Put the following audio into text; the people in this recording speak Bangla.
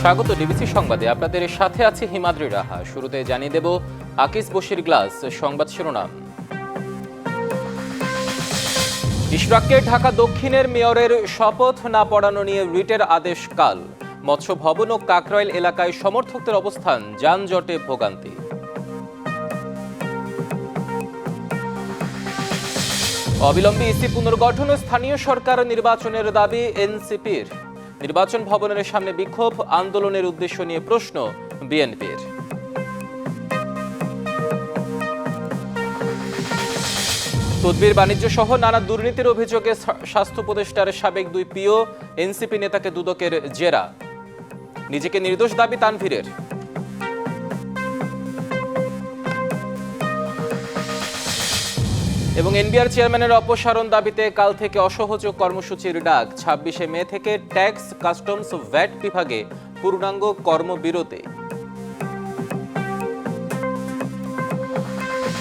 স্বাগত ডিবিসি সংবাদে। আপনাদের সাথে আছে হিমাদ্রি রাহা। শুরুতে জানিয়ে দেব আকিস বশির গ্লাস সংবাদ শিরোনাম। ইশরাককে ঢাকা দক্ষিণের মেয়রের শপথ না পড়ানো নিয়ে রিটের আদেশ কাল। মৎস্য ভবন ও কাকরাইল এলাকায় সমর্থকদের অবস্থান, যানজটে ভোগান্তি। অবিলম্বে ইসি পুনর্গঠন ও স্থানীয় সরকার নির্বাচনের দাবি এনসিপির। নির্বাচন ভবনের সামনে বিক্ষোভ, আন্দোলনের উদ্দেশ্য নিয়ে প্রশ্ন বিএনপির। তদবির বাণিজ্য সহ নানা দুর্নীতির অভিযোগে স্বাস্থ্য উপদেষ্টার সাবেক দুই পিও এনসিপি নেতাকে দুদকের জেরা। নিজেকে নির্দোষ দাবি তানভীরের। এবং এনবিআর চেয়ারম্যানের অপসারণ দাবিতে কাল থেকে অসহযোগ কর্মসূচির ডাক। 26 মে থেকে ট্যাক্স, কাস্টমস ও ভ্যাট বিভাগে পূর্ণাঙ্গ কর্মবিরতি।